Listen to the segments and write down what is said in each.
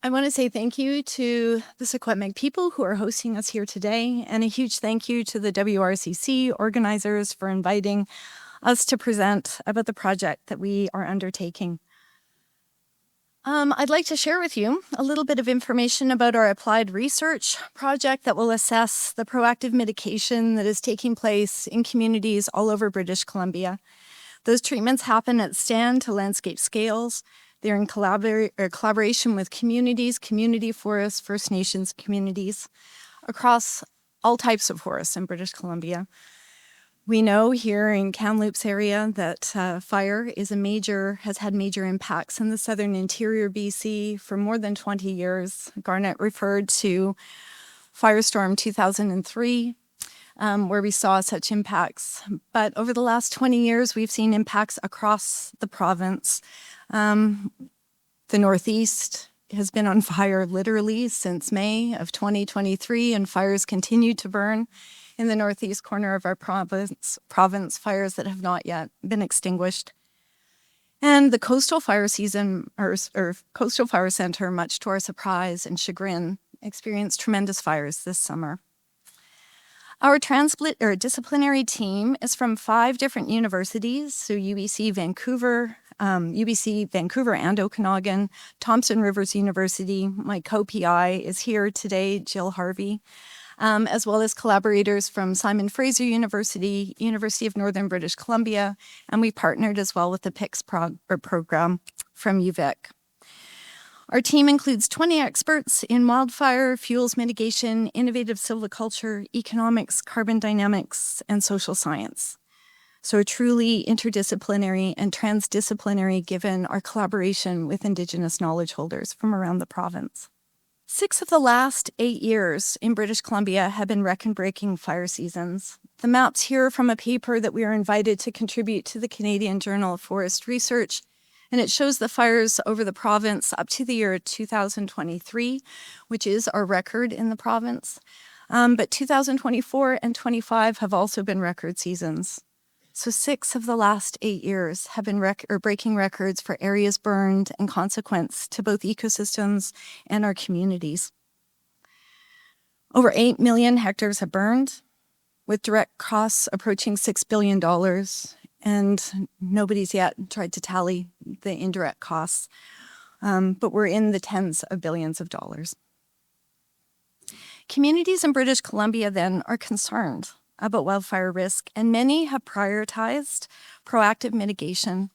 I want to say thank you to the Secwepemc people who are hosting us here today, and a huge thank you to the WRCC organizers for inviting us to present about the project that we are undertaking. I'd like to share with you a little bit of information about our applied research project that will assess the proactive mitigation that is taking place in communities all over British Columbia. Those treatments happen at stand to landscape scales. They're in collaboration with communities, community forests, First Nations communities across all types of forests in British Columbia. We know here in Kamloops area that fire has had major impacts in the southern interior BC for more than 20 years. Garnet referred to Firestorm 2003, where we saw such impacts. But over the last 20 years, we've seen impacts across the province. The Northeast has been on fire literally since May of 2023, and fires continue to burn in the northeast corner of our province, fires that have not yet been extinguished. And the Coastal Fire Season, or Coastal Fire Center, much to our surprise and chagrin, experienced tremendous fires this summer. Our disciplinary team is from 5 different universities, so UBC Vancouver and Okanagan, Thompson Rivers University. My co-PI is here today, Jill Harvey, as well as collaborators from Simon Fraser University, University of Northern British Columbia, and we partnered as well with the PICS program from UVic. Our team includes 20 experts in wildfire, fuels mitigation, innovative silviculture, economics, carbon dynamics, and social science. So truly interdisciplinary and transdisciplinary given our collaboration with Indigenous knowledge holders from around the province. 6 of the last 8 years in British Columbia have been record-breaking fire seasons. The maps here are from a paper that we are invited to contribute to the Canadian Journal of Forest Research, and it shows the fires over the province up to the year 2023, which is our record in the province. But 2024 and 25 have also been record seasons. So 6 of the last 8 years have been breaking records for areas burned and consequence to both ecosystems and our communities. Over 8 million hectares have burned, with direct costs approaching $6 billion, and nobody's yet tried to tally the indirect costs, but we're in the tens of billions of dollars. Communities in British Columbia then are concerned about wildfire risk, and many have prioritized proactive mitigation.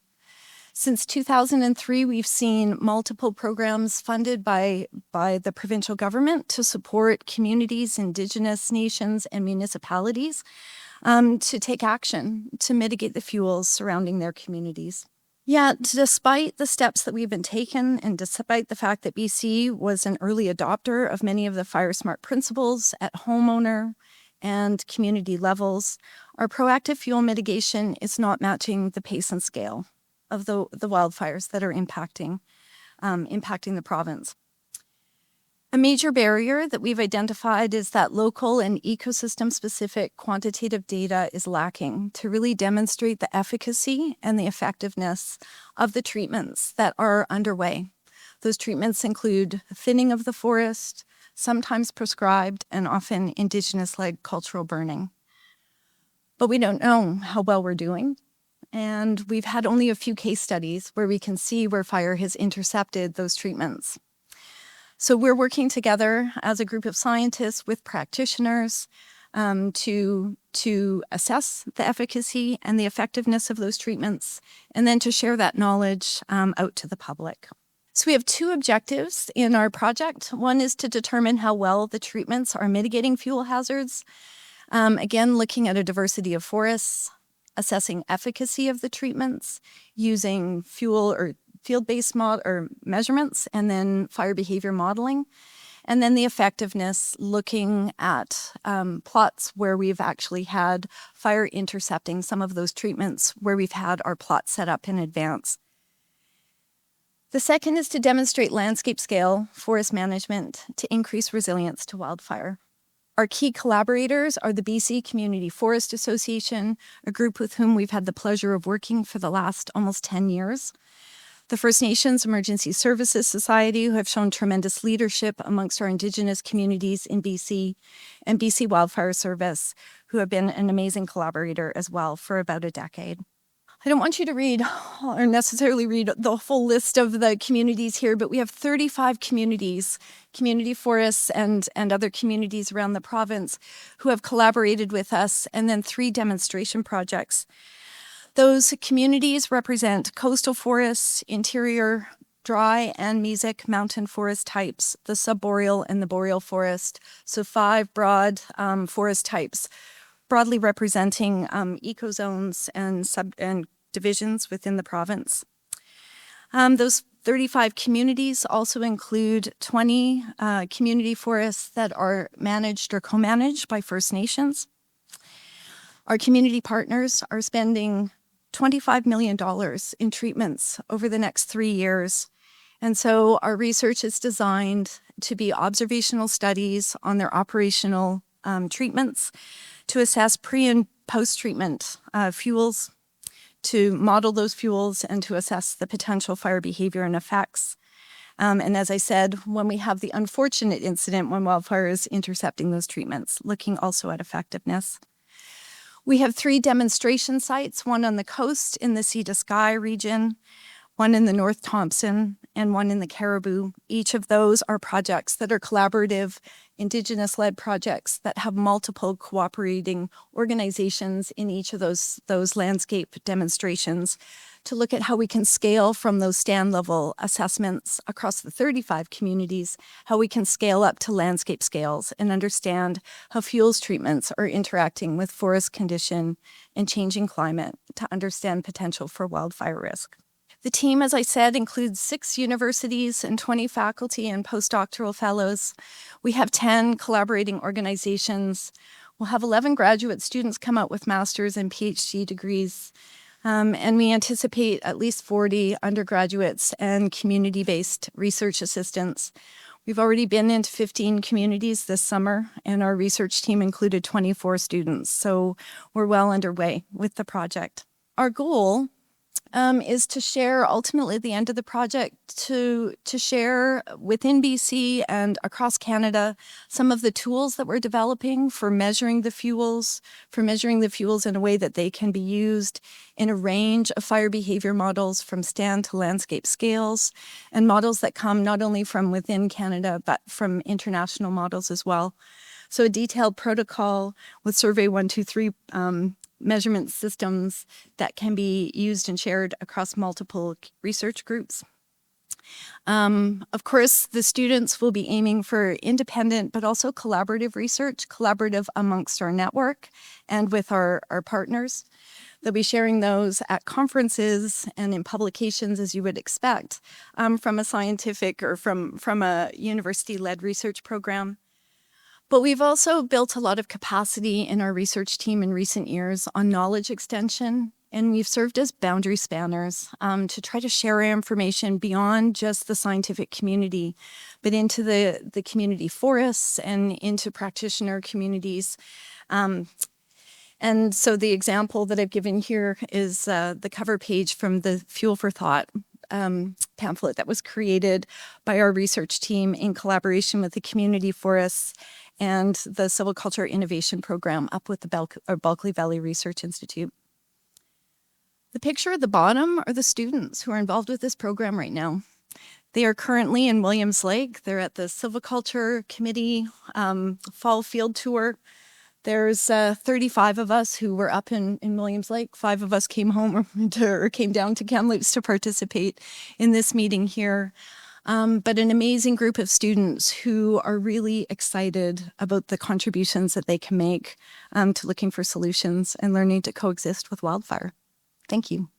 Since 2003, we've seen multiple programs funded by the provincial government to support communities, Indigenous nations, and municipalities to take action to mitigate the fuels surrounding their communities. Yet, despite the steps that we've been taken, and despite the fact that BC was an early adopter of many of the Fire Smart principles at homeowner and community levels, our proactive fuel mitigation is not matching the pace and scale of the wildfires that are impacting the province. A major barrier that we've identified is that local and ecosystem-specific quantitative data is lacking to really demonstrate the efficacy and the effectiveness of the treatments that are underway. Those treatments include thinning of the forest, sometimes prescribed and often Indigenous-led cultural burning. But we don't know how well we're doing, and we've had only a few case studies where we can see where fire has intercepted those treatments. So we're working together as a group of scientists with practitioners to assess the efficacy and the effectiveness of those treatments, and then to share that knowledge out to the public. So we have 2 objectives in our project. One is to determine how well the treatments are mitigating fuel hazards. Again, looking at a diversity of forests, assessing efficacy of the treatments, using fuel or field-based measurements, and then fire behavior modeling. And then the effectiveness, looking at plots where we've actually had fire intercepting some of those treatments, where we've had our plots set up in advance. The second is to demonstrate landscape scale forest management to increase resilience to wildfire. Our key collaborators are the BC Community Forest Association, a group with whom we've had the pleasure of working for the last almost 10 years. The First Nations Emergency Services Society, who have shown tremendous leadership amongst our Indigenous communities in BC, and BC Wildfire Service, who have been an amazing collaborator as well for about a decade. I don't want you to read or necessarily read the full list of the communities here, but we have 35 communities, community forests and other communities around the province who have collaborated with us, and then 3 demonstration projects. Those communities represent coastal forests, interior, dry and mesic mountain forest types, the subboreal and the boreal forest, so 5 broad forest types, broadly representing ecozones and divisions within the province. Those 35 communities also include 20 community forests that are managed or co-managed by First Nations. Our community partners are spending $25 million in treatments over the next 3 years. And so our research is designed to be observational studies on their operational treatments, to assess pre- and post-treatment fuels, to model those fuels, and to assess the potential fire behavior and effects. And as I said, when we have the unfortunate incident when wildfire is intercepting those treatments, looking also at effectiveness. We have 3 demonstration sites, one on the coast in the Sea to Sky region, one in the North Thompson, and one in the Caribou. Each of those are projects that are collaborative, Indigenous-led projects that have multiple cooperating organizations in each of those landscape demonstrations to look at how we can scale from those stand-level assessments across the 35 communities, how we can scale up to landscape scales and understand how fuels treatments are interacting with forest condition and changing climate to understand potential for wildfire risk. The team, as I said, includes 6 universities and 20 faculty and postdoctoral fellows. We have 10 collaborating organizations. We'll have 11 graduate students come out with master's and PhD degrees. And we anticipate at least 40 undergraduates and community-based research assistants. We've already been into 15 communities this summer, and our research team included 24 students. So we're well underway with the project. Our goal is to share, ultimately at the end of the project, to share within BC and across Canada some of the tools that we're developing for measuring the fuels in a way that they can be used in a range of fire behavior models from stand to landscape scales, and models that come not only from within Canada, but from international models as well. So a detailed protocol with Survey 123 measurement systems that can be used and shared across multiple research groups. Of course, the students will be aiming for independent but also collaborative research, collaborative amongst our network and with our partners. They'll be sharing those at conferences and in publications, as you would expect, from a scientific or from a university-led research program. But we've also built a lot of capacity in our research team in recent years on knowledge extension, and we've served as boundary spanners to try to share our information beyond just the scientific community, but into the community forests and into practitioner communities. And so the example that I've given here is the cover page from the Fuel for Thought pamphlet that was created by our research team in collaboration with the community forests and the Silviculture Innovation Program up with the Bulkley Valley Research Institute. The picture at the bottom are the students who are involved with this program right now. They are currently in Williams Lake. They're at the Silviculture Committee fall field tour. There's 35 of us who were up in Williams Lake. 5 of us came home or came down to Kamloops to participate in this meeting here. But an amazing group of students who are really excited about the contributions that they can make to looking for solutions and learning to coexist with wildfire. Thank you.